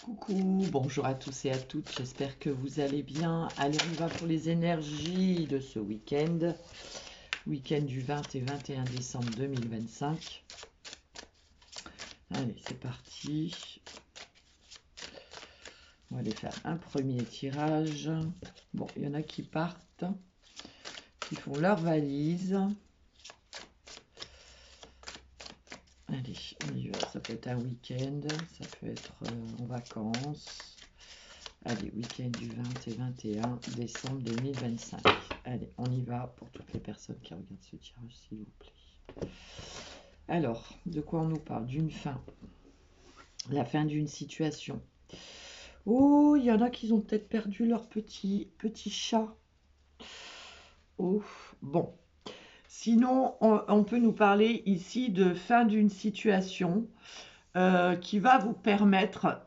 Coucou, bonjour à tous et à toutes, j'espère que vous allez bien. Allez, on y va pour les énergies de ce week-end du 20 et 21 décembre 2025. Allez, c'est parti. On va aller faire un premier tirage. Bon, il y en a qui partent, qui font leur valise. Allez, on y va. Ça peut être un week-end, ça peut être en vacances. Allez, week-end du 20 et 21 décembre 2025. Allez, on y va pour toutes les personnes qui regardent ce tirage, s'il vous plaît. Alors, de quoi on nous parle? D'une fin. La fin d'une situation. Oh, il y en a qui ont peut-être perdu leur petit chat. Oh, bon. Sinon, on peut nous parler ici de fin d'une situation qui va vous permettre...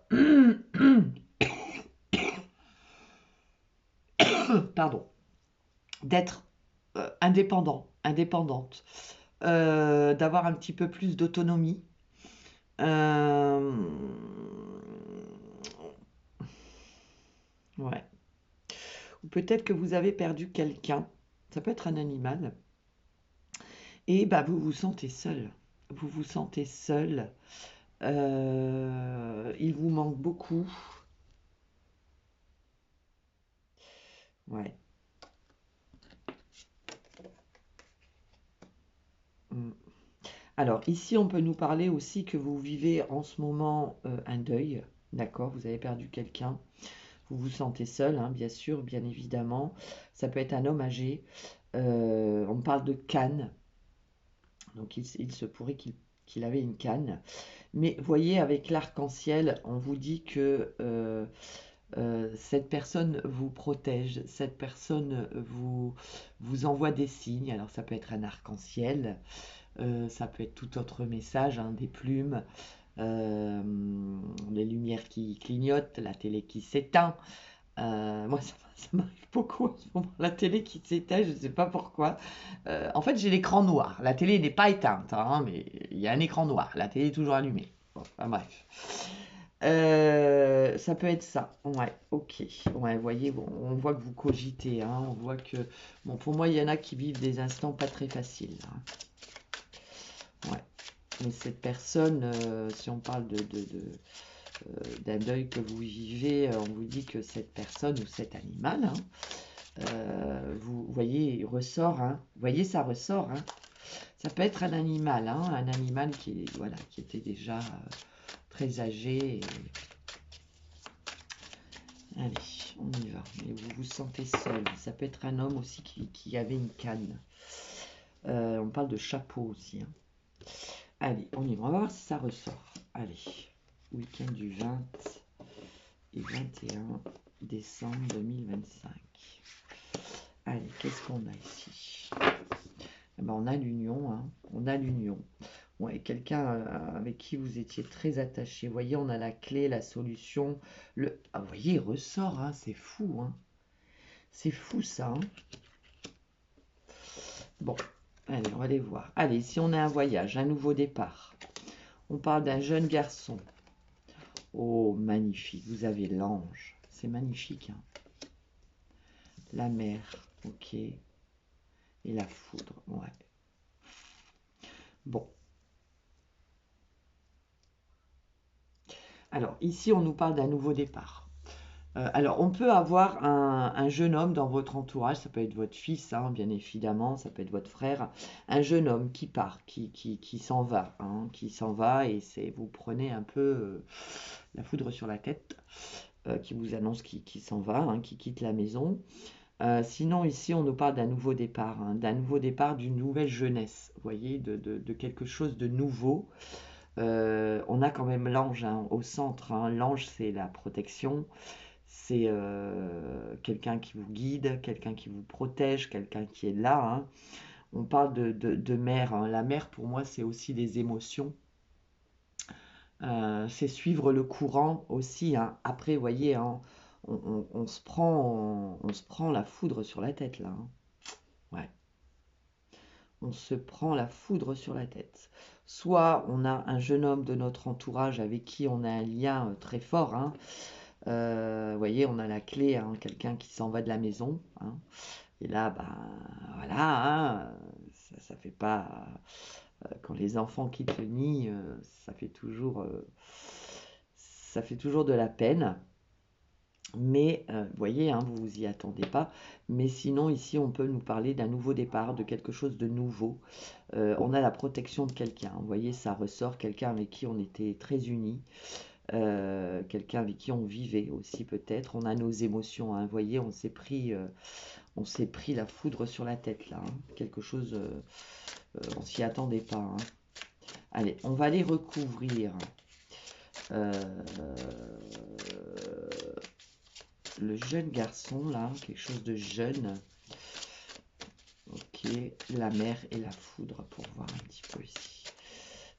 pardon, d'être indépendante, d'avoir un petit peu plus d'autonomie. Ouais. Ou peut-être que vous avez perdu quelqu'un, ça peut être un animal, et bah, vous vous sentez seul. Vous vous sentez seul. Il vous manque beaucoup. Ouais. Alors, ici, on peut nous parler aussi que vous vivez en ce moment un deuil, d'accord? Vous avez perdu quelqu'un, vous vous sentez seul, hein, bien sûr, bien évidemment. Ça peut être un homme âgé. On parle de canne, donc il se pourrait qu'il avait une canne. Mais voyez, avec l'arc-en-ciel, on vous dit que cette personne vous protège, cette personne vous envoie des signes. Alors, ça peut être un arc-en-ciel. Ça peut être tout autre message, hein, des plumes, les lumières qui clignotent, la télé qui s'éteint. Moi, ça m'arrive beaucoup en ce moment, la télé qui s'éteint, je ne sais pas pourquoi. En fait, j'ai l'écran noir. La télé n'est pas éteinte, hein, mais il y a un écran noir. La télé est toujours allumée. Bon, enfin, bref. Ça peut être ça. Ouais, ok. Ouais, vous voyez, bon, on voit que vous cogitez, hein, on voit que... Bon, pour moi, il y en a qui vivent des instants pas très faciles, hein. Ouais. Mais cette personne, si on parle d'un deuil que vous vivez, on vous dit que cette personne ou cet animal, hein, vous voyez, il ressort, hein, vous voyez, ça ressort, hein. Ça peut être un animal, hein, un animal voilà, qui était déjà très âgé. Allez, on y va. Mais vous vous sentez seul. Ça peut être un homme aussi qui avait une canne. On parle de chapeau aussi, hein. Allez, on y va. On va voir si ça ressort. Allez, week-end du 20 et 21 décembre 2025. Allez, qu'est-ce qu'on a ici? Eh ben, on a l'union, hein. On a l'union. Ouais, quelqu'un avec qui vous étiez très attaché. Vous voyez, on a la clé, la solution. Ah, vous voyez, il ressort, hein. C'est fou, hein. C'est fou, ça, hein. Bon, allez, on va aller voir. Allez, si on a un voyage, un nouveau départ. On parle d'un jeune garçon. Oh, magnifique. Vous avez l'ange. C'est magnifique, hein. La mer, ok. Et la foudre, ouais. Bon. Alors, ici, on nous parle d'un nouveau départ. Alors, on peut avoir un jeune homme dans votre entourage, ça peut être votre fils, hein, bien évidemment, ça peut être votre frère, un jeune homme qui part, qui s'en va, hein, qui s'en va, et vous prenez un peu la foudre sur la tête, qui vous annonce qu'il s'en va, hein, qui quitte la maison. Sinon, ici, on nous parle d'un nouveau départ, hein, d'une nouvelle jeunesse, vous voyez, de quelque chose de nouveau. On a quand même l'ange, hein, au centre, hein. L'ange, c'est la protection, c'est quelqu'un qui vous guide, quelqu'un qui vous protège, quelqu'un qui est là, hein. On parle de mer, hein. La mer, pour moi, c'est aussi des émotions. C'est suivre le courant aussi, hein. Après, vous voyez, hein, on se prend la foudre sur la tête, là, hein. Ouais. On se prend la foudre sur la tête. soit on a un jeune homme de notre entourage avec qui on a un lien très fort, hein. Vous voyez, on a la clé, hein, quelqu'un qui s'en va de la maison, hein. Et là, ben voilà, hein, ça fait pas. Quand les enfants quittent le nid, ça fait toujours de la peine. Mais vous voyez, hein, vous vous y attendez pas. Mais sinon, ici, on peut nous parler d'un nouveau départ, de quelque chose de nouveau. On a la protection de quelqu'un. Vous voyez, ça ressort quelqu'un avec qui on était très unis. Quelqu'un avec qui on vivait aussi peut-être. On a nos émotions, hein. Vous voyez, on s'est pris la foudre sur la tête là, hein. Quelque chose, on s'y attendait pas, hein. Allez, on va aller recouvrir euh, le jeune garçon là, quelque chose de jeune. Ok, la mer et la foudre pour voir un petit peu ici.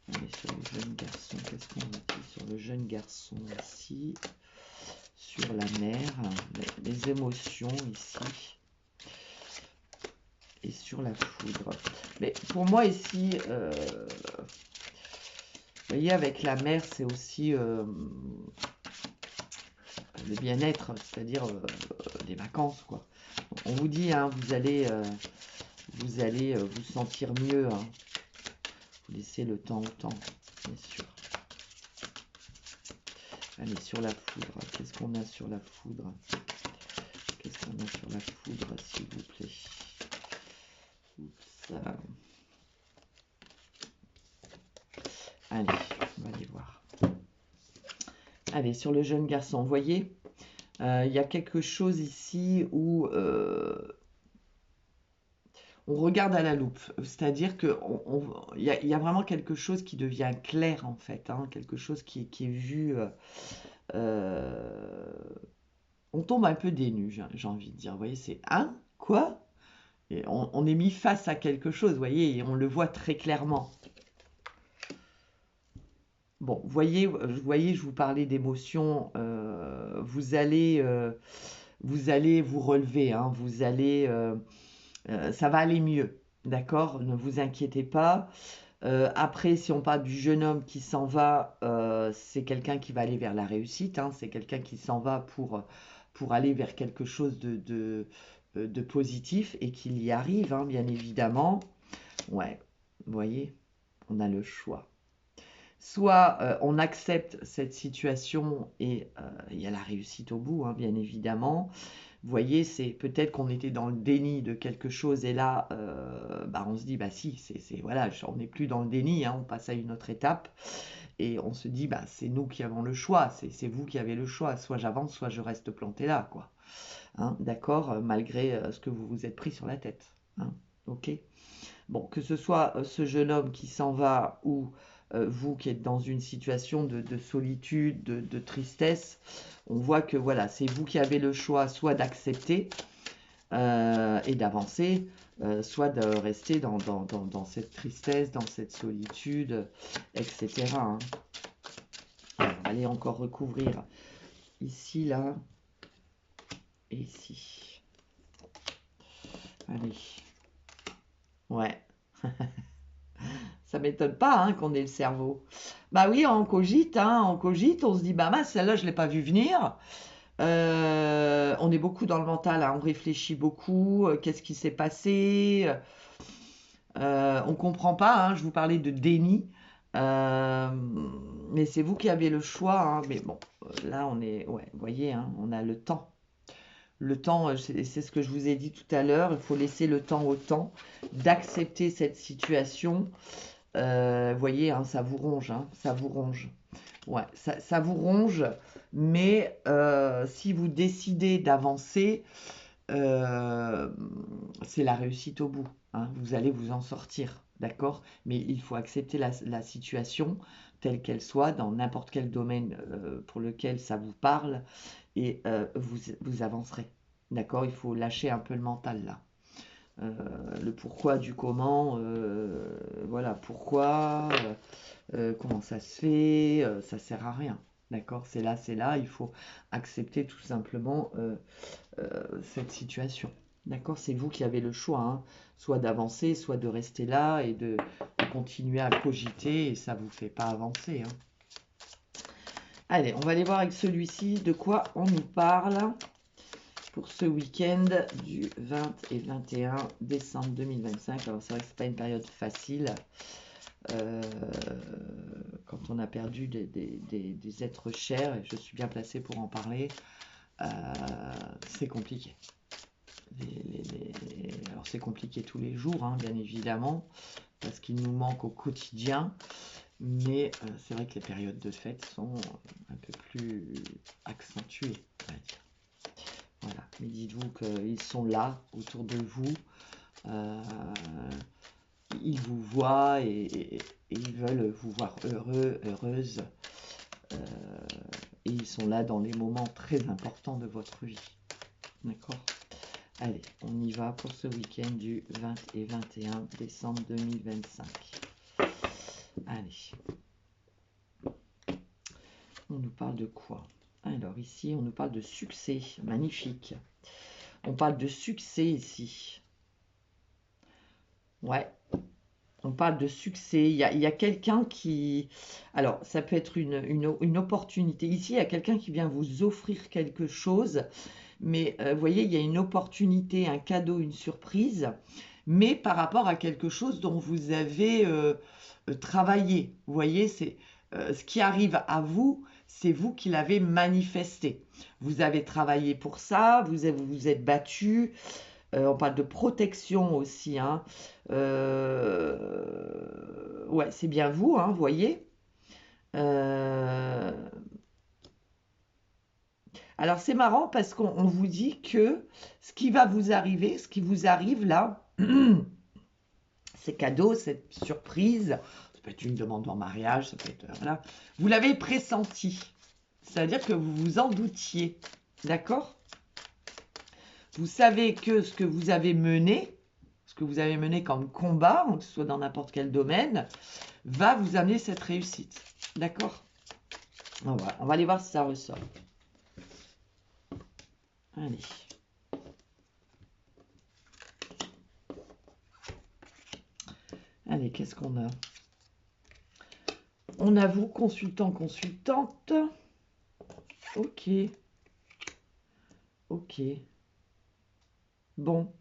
Allez, sur le jeune garçon, qu'est-ce qu'on a dit sur le jeune garçon ici? Sur la mer, les émotions ici. Et sur la foudre. Mais pour moi ici, vous voyez, avec la mer, c'est aussi le bien-être, c'est-à-dire les vacances, quoi. On vous dit, hein, vous allez vous sentir mieux, hein. Vous laissez le temps au temps, bien sûr. Allez, sur la foudre, qu'est-ce qu'on a sur la foudre? Qu'est-ce qu'on a sur la foudre, s'il vous plaît? Oups. Allez, on va aller voir. Allez, sur le jeune garçon, vous voyez, il y a quelque chose ici où on regarde à la loupe. C'est-à-dire qu'il y a vraiment quelque chose qui devient clair, en fait, hein, quelque chose qui est vu. On tombe un peu des nues, j'ai envie de dire. Vous voyez, c'est « Hein? Quoi ?» Et on est mis face à quelque chose, vous voyez, et on le voit très clairement. Bon, vous voyez, je vous parlais d'émotions. Vous allez vous relever, hein, ça va aller mieux, d'accord? Ne vous inquiétez pas. Après, si on parle du jeune homme qui s'en va, c'est quelqu'un qui va aller vers la réussite, hein, c'est quelqu'un qui s'en va pour aller vers quelque chose de positif et qu'il y arrive, hein, bien évidemment. Ouais, vous voyez, on a le choix. Soit on accepte cette situation et il y a la réussite au bout, hein, bien évidemment. Vous voyez, c'est peut-être qu'on était dans le déni de quelque chose et là, bah, on se dit, bah si, voilà, on n'est plus dans le déni, hein, on passe à une autre étape et on se dit, bah c'est nous qui avons le choix, c'est vous qui avez le choix, soit j'avance, soit je reste planté là, quoi. Hein, d'accord, malgré ce que vous vous êtes pris sur la tête. Hein, ok. Bon, que ce soit ce jeune homme qui s'en va ou vous qui êtes dans une situation de solitude, de tristesse, on voit que voilà, c'est vous qui avez le choix soit d'accepter et d'avancer, soit de rester dans cette tristesse, dans cette solitude, etc. Hein. Alors, allez encore recouvrir ici, là, et ici. Allez. Ouais. Ça m'étonne pas, hein, qu'on ait le cerveau. Bah oui, on cogite, hein, on se dit, bah mince, celle-là, je ne l'ai pas vu venir. On est beaucoup dans le mental, hein, on réfléchit beaucoup, qu'est-ce qui s'est passé? On comprend pas, hein, je vous parlais de déni. Euh, mais c'est vous qui avez le choix, hein, mais bon, là, ouais, vous voyez, hein, on a le temps. Le temps, c'est ce que je vous ai dit tout à l'heure, il faut laisser le temps au temps d'accepter cette situation. Vous voyez, hein, ça vous ronge, hein, ça vous ronge. Ouais, ça vous ronge, mais si vous décidez d'avancer, c'est la réussite au bout, hein, vous allez vous en sortir, d'accord? Mais il faut accepter la situation telle qu'elle soit, dans n'importe quel domaine pour lequel ça vous parle, et vous avancerez, d'accord? Il faut lâcher un peu le mental là. Le pourquoi du comment, voilà, pourquoi, comment ça se fait, ça sert à rien, d'accord? C'est là, il faut accepter tout simplement cette situation, D'accord? C'est vous qui avez le choix, hein. Soit d'avancer, soit de rester là et de continuer à cogiter et ça ne vous fait pas avancer, hein. Allez, on va aller voir avec celui-ci de quoi on nous parle pour ce week-end du 20 et 21 décembre 2025. Alors c'est vrai que c'est pas une période facile quand on a perdu des êtres chers, et je suis bien placée pour en parler. C'est compliqué. Alors c'est compliqué tous les jours, hein, bien évidemment, parce qu'il nous manque au quotidien, mais c'est vrai que les périodes de fête sont un peu plus accentuées, on va dire. Voilà, mais dites-vous qu'ils sont là, autour de vous, ils vous voient et ils veulent vous voir heureux, heureuse, et ils sont là dans les moments très importants de votre vie. D'accord ? Allez, on y va pour ce week-end du 20 et 21 décembre 2025. Allez. On nous parle de quoi? Alors ici, on nous parle de succès. Magnifique. On parle de succès ici. Ouais. On parle de succès. Il y a quelqu'un qui... Alors, ça peut être une opportunité. Ici, il y a quelqu'un qui vient vous offrir quelque chose. Mais vous voyez, il y a une opportunité, un cadeau, une surprise. Mais par rapport à quelque chose dont vous avez travaillé. Vous voyez, c'est ce qui arrive à vous, c'est vous qui l'avez manifesté. Vous avez travaillé pour ça, vous êtes battu. On parle de protection aussi, hein. Ouais, c'est bien vous, hein, vous voyez. Alors c'est marrant parce qu'on vous dit que ce qui va vous arriver, ce qui vous arrive là, ces cadeaux, cette surprise, ça peut être une demande en mariage, ça peut être... voilà, vous l'avez pressenti. C'est-à-dire que vous vous en doutiez. D'accord? Vous savez que ce que vous avez mené comme combat, que ce soit dans n'importe quel domaine, va vous amener cette réussite. D'accord? On va aller voir si ça ressort. Allez. Allez, qu'est-ce qu'on a? On a vous, consultant, consultante. Ok. Ok. Bon.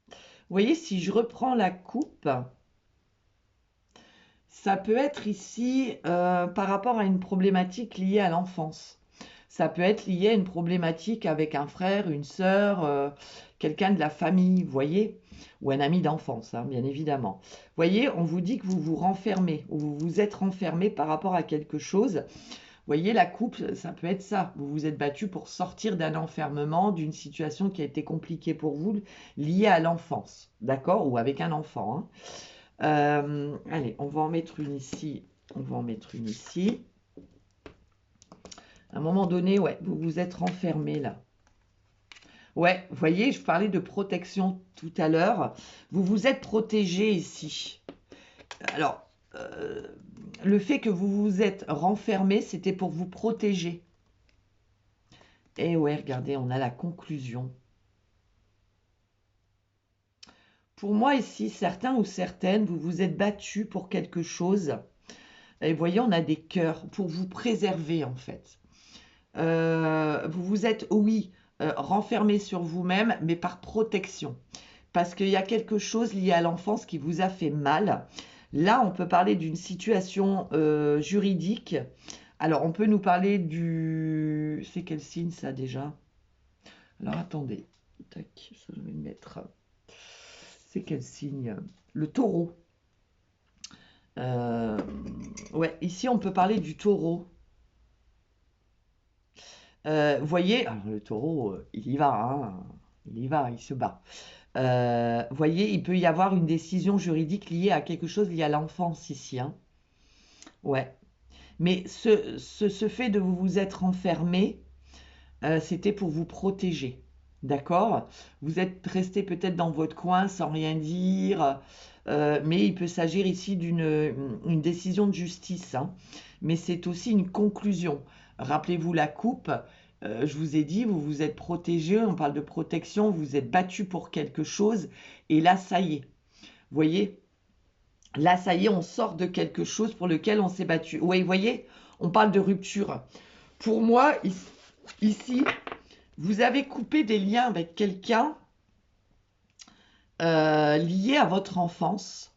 Vous voyez, si je reprends la coupe, ça peut être ici par rapport à une problématique liée à l'enfance. Ça peut être lié à une problématique avec un frère, une sœur, quelqu'un de la famille, vous voyez, ou un ami d'enfance, hein, bien évidemment. Vous voyez, on vous dit que vous vous renfermez, ou vous vous êtes renfermé par rapport à quelque chose. Vous voyez, la coupe, ça peut être ça. Vous vous êtes battu pour sortir d'un enfermement, d'une situation qui a été compliquée pour vous, liée à l'enfance, d'accord? Ou avec un enfant, hein. Allez, on va en mettre une ici. On va en mettre une ici. À un moment donné, ouais, vous vous êtes renfermé là. Ouais, vous voyez, je parlais de protection tout à l'heure. Vous vous êtes protégé ici. Alors, le fait que vous vous êtes renfermé, c'était pour vous protéger. Et ouais, regardez, on a la conclusion. Pour moi ici, certains ou certaines, vous vous êtes battus pour quelque chose. Et vous voyez, on a des cœurs pour vous préserver en fait. Vous vous êtes, oui, renfermé sur vous-même, mais par protection. Parce qu'il y a quelque chose lié à l'enfance qui vous a fait mal. Là, on peut parler d'une situation juridique. Alors, on peut nous parler du... C'est quel signe ça déjà? Alors, attendez. Tac, ça, je vais le mettre. C'est quel signe? Le taureau. Ouais, ici, on peut parler du taureau. Vous voyez, alors le taureau, il y va, hein, il y va, il se bat. Vous voyez, il peut y avoir une décision juridique liée à quelque chose lié à l'enfance ici, hein. Ouais. Mais ce fait de vous être enfermé, c'était pour vous protéger. D'accord? Vous êtes resté peut-être dans votre coin sans rien dire, mais il peut s'agir ici d'une décision de justice, hein. Mais c'est aussi une conclusion. Rappelez-vous la coupe, je vous ai dit, vous vous êtes protégé, on parle de protection, vous vous êtes battu pour quelque chose, et là, ça y est. Vous voyez? Là, ça y est, on sort de quelque chose pour lequel on s'est battu. Oui, vous voyez? On parle de rupture. Pour moi, ici, vous avez coupé des liens avec quelqu'un lié à votre enfance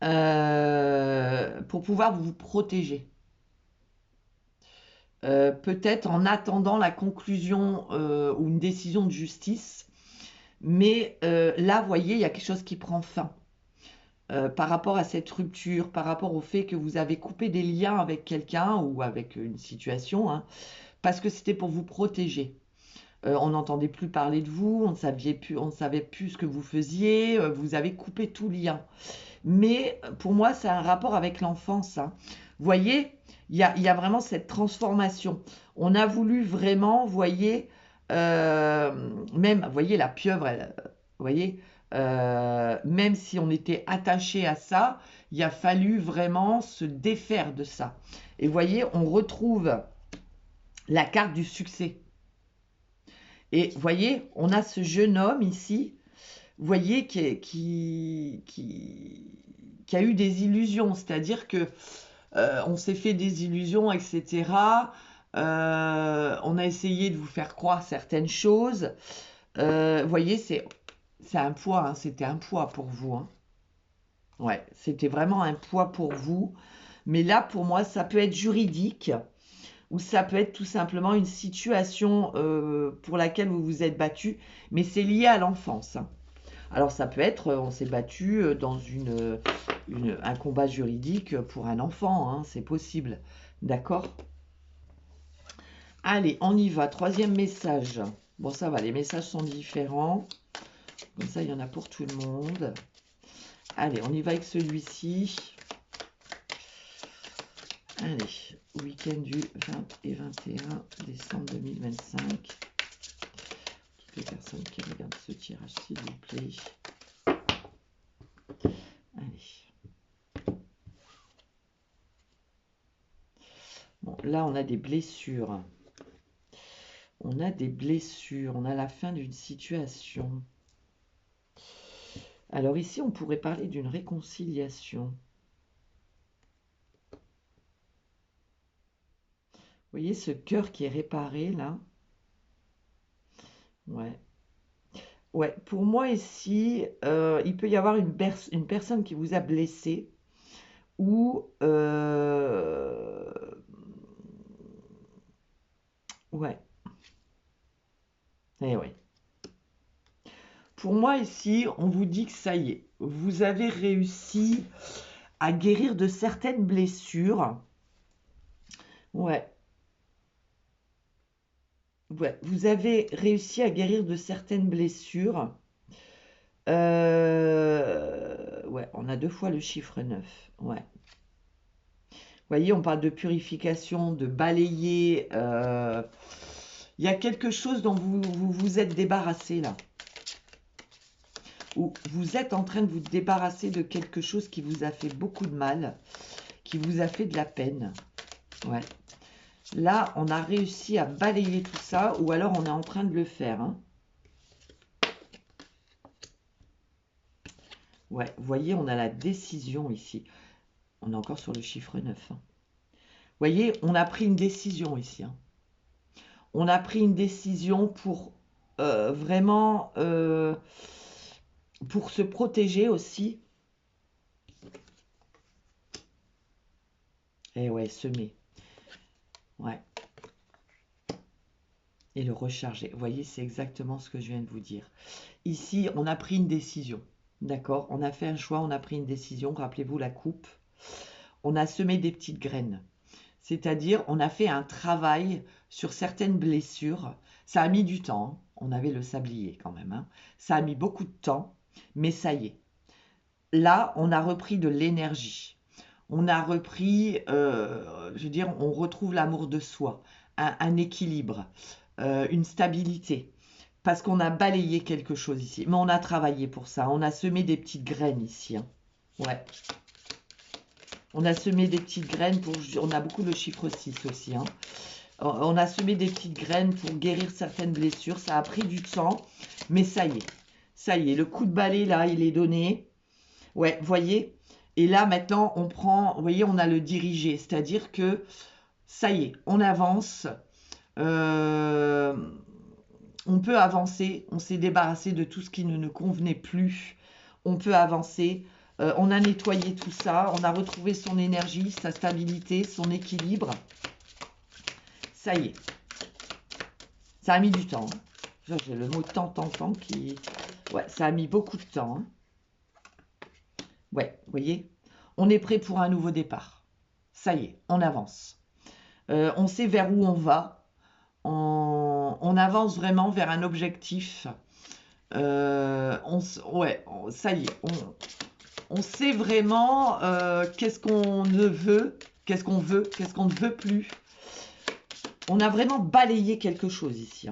pour pouvoir vous protéger. Peut-être en attendant la conclusion ou une décision de justice. Mais là, vous voyez, il y a quelque chose qui prend fin. Par rapport à cette rupture, par rapport au fait que vous avez coupé des liens avec quelqu'un ou avec une situation, hein, parce que c'était pour vous protéger. On n'entendait plus parler de vous, on ne savait plus ce que vous faisiez, vous avez coupé tout lien. Mais pour moi, c'est un rapport avec l'enfance, hein. Vous voyez, il y a vraiment cette transformation. On a voulu vraiment, vous voyez, même, vous voyez, la pieuvre, vous voyez, même si on était attaché à ça, il a fallu vraiment se défaire de ça. Et vous voyez, on retrouve la carte du succès. Et vous voyez, on a ce jeune homme ici, vous voyez, qui a eu des illusions, c'est-à-dire que on s'est fait des illusions, etc. On a essayé de vous faire croire certaines choses. Vous voyez, c'est un poids, hein, c'était un poids pour vous, hein. Ouais, c'était vraiment un poids pour vous. Mais là, pour moi, ça peut être juridique ou ça peut être tout simplement une situation pour laquelle vous vous êtes battu, mais c'est lié à l'enfance, hein. Alors ça peut être, on s'est battu dans un combat juridique pour un enfant, hein, c'est possible. D'accord? Allez, on y va. Troisième message. Bon, ça va, les messages sont différents. Comme ça, il y en a pour tout le monde. Allez, on y va avec celui-ci. Allez, week-end du 20 et 21 décembre 2025. Toutes les personnes qui regardent ce tirage, s'il vous plaît. Allez. Bon, là, on a des blessures. On a des blessures. On a la fin d'une situation. Alors ici, on pourrait parler d'une réconciliation. Vous voyez ce cœur qui est réparé, là? Ouais. Ouais, pour moi ici, il peut y avoir une personne qui vous a blessé ou... ouais, eh ouais. Pour moi ici, on vous dit que ça y est, vous avez réussi à guérir de certaines blessures. Ouais. Ouais, vous avez réussi à guérir de certaines blessures. Ouais, on a 2 fois le chiffre 9. Ouais. Vous voyez, on parle de purification, de balayer. Il y a quelque chose dont vous êtes débarrassé là. Ou vous êtes en train de vous débarrasser de quelque chose qui vous a fait beaucoup de mal, qui vous a fait de la peine. Ouais. Là, on a réussi à balayer tout ça, ou alors on est en train de le faire, hein. Ouais, vous voyez, on a la décision ici. On est encore sur le chiffre 9, hein. Vous voyez, on a pris une décision ici, hein. On a pris une décision pour vraiment pour se protéger aussi. Et ouais, semer. Ouais. Et le recharger. Vous voyez, c'est exactement ce que je viens de vous dire. Ici, on a pris une décision. D'accord? On a fait un choix, on a pris une décision. Rappelez-vous la coupe. On a semé des petites graines. C'est-à-dire, on a fait un travail sur certaines blessures. Ça a mis du temps, hein. On avait le sablier quand même, hein. Ça a mis beaucoup de temps, mais ça y est. Là, on a repris de l'énergie. On a repris, je veux dire, on retrouve l'amour de soi, un équilibre, une stabilité. Parce qu'on a balayé quelque chose ici. Mais on a travaillé pour ça. On a semé des petites graines ici, hein. Ouais. On a semé des petites graines pour... On a beaucoup le chiffre 6 aussi, hein. On a semé des petites graines pour guérir certaines blessures. Ça a pris du temps, mais ça y est. Ça y est, le coup de balai, là, il est donné. Ouais, voyez. Et là, maintenant, on prend, vous voyez, on a le dirigé. C'est-à-dire que, ça y est, on avance. Euh, on peut avancer. On s'est débarrassé de tout ce qui ne nous convenait plus. On peut avancer. On a nettoyé tout ça. On a retrouvé son énergie, sa stabilité, son équilibre. Ça y est. Ça a mis du temps. J'ai le mot temps qui... Ouais, ça a mis beaucoup de temps. Ouais, vous voyez, on est prêt pour un nouveau départ. Ça y est, on avance. On sait vers où on va. On avance vraiment vers un objectif. Ouais, ça y est, on sait vraiment qu'est-ce qu'on ne veut, qu'est-ce qu'on veut, qu'est-ce qu'on ne veut plus. On a vraiment balayé quelque chose ici.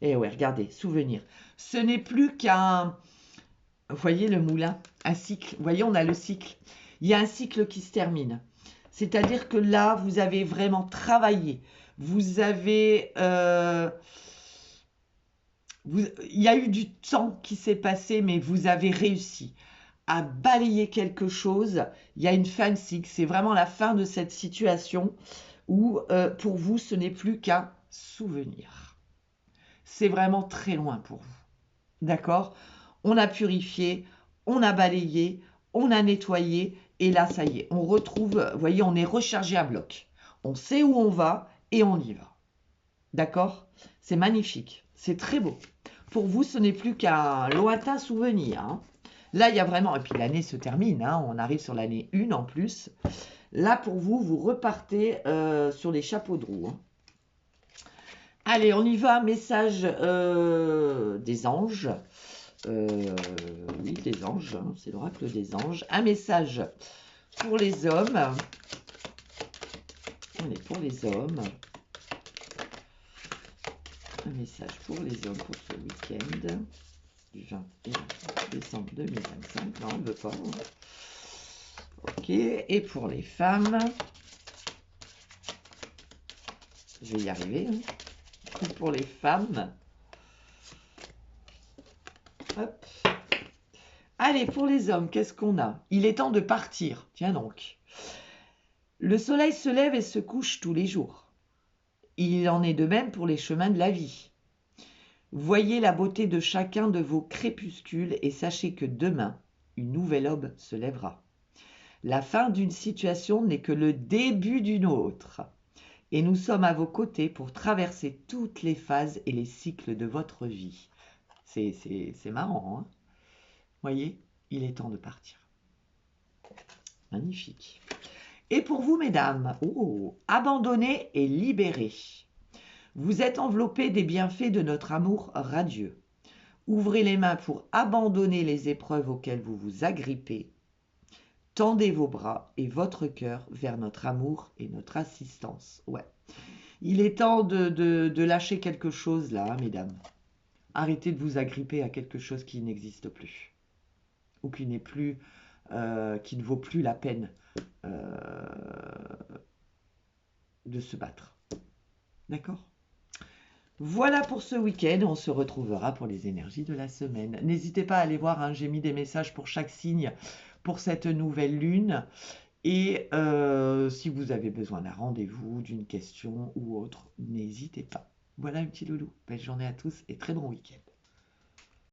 Et ouais, regardez, souvenir. Ce n'est plus qu'un... Vous voyez le moulin, un cycle. Vous voyez, on a le cycle. Il y a un cycle qui se termine. C'est-à-dire que là, vous avez vraiment travaillé. Vous avez... il y a eu du temps qui s'est passé, mais vous avez réussi à balayer quelque chose. Il y a une fin de cycle. C'est vraiment la fin de cette situation où, pour vous, ce n'est plus qu'un souvenir. C'est vraiment très loin pour vous. D'accord? On a purifié, on a balayé, on a nettoyé, et là, ça y est, on retrouve, vous voyez, on est rechargé à bloc. On sait où on va et on y va. D'accord? C'est magnifique, c'est très beau. Pour vous, ce n'est plus qu'un lointain souvenir. Hein. Là, il y a vraiment, et puis l'année se termine, hein, on arrive sur l'année 1 en plus. Là, pour vous, vous repartez sur les chapeaux de roue. Hein. Allez, on y va, message des anges. Oui, des anges, hein, c'est l'oracle des anges. Un message pour les hommes. On est pour les hommes. Un message pour les hommes pour ce week-end du 21 décembre 2025. Non, on ne veut pas. Ok, et pour les femmes, je vais y arriver. Hein. Pour les femmes. Hop. Allez, pour les hommes, qu'est-ce qu'on a? Il est temps de partir. Tiens donc. Le soleil se lève et se couche tous les jours. Il en est de même pour les chemins de la vie. Voyez la beauté de chacun de vos crépuscules et sachez que demain, une nouvelle aube se lèvera. La fin d'une situation n'est que le début d'une autre. Et nous sommes à vos côtés pour traverser toutes les phases et les cycles de votre vie. C'est marrant, hein? Voyez, il est temps de partir. Magnifique. Et pour vous, mesdames, abandonnez et libérez. Vous êtes enveloppés des bienfaits de notre amour radieux. Ouvrez les mains pour abandonner les épreuves auxquelles vous vous agrippez. Tendez vos bras et votre cœur vers notre amour et notre assistance. Ouais. Il est temps de lâcher quelque chose là, hein, mesdames. Arrêtez de vous agripper à quelque chose qui n'existe plus. Ou qui n'est plus, qui ne vaut plus la peine de se battre. D'accord ? Voilà pour ce week-end, on se retrouvera pour les énergies de la semaine. N'hésitez pas à aller voir, hein, j'ai mis des messages pour chaque signe pour cette nouvelle lune. Et si vous avez besoin d'un rendez-vous, d'une question ou autre, n'hésitez pas. Voilà un petit loulou. Belle journée à tous et très bon week-end.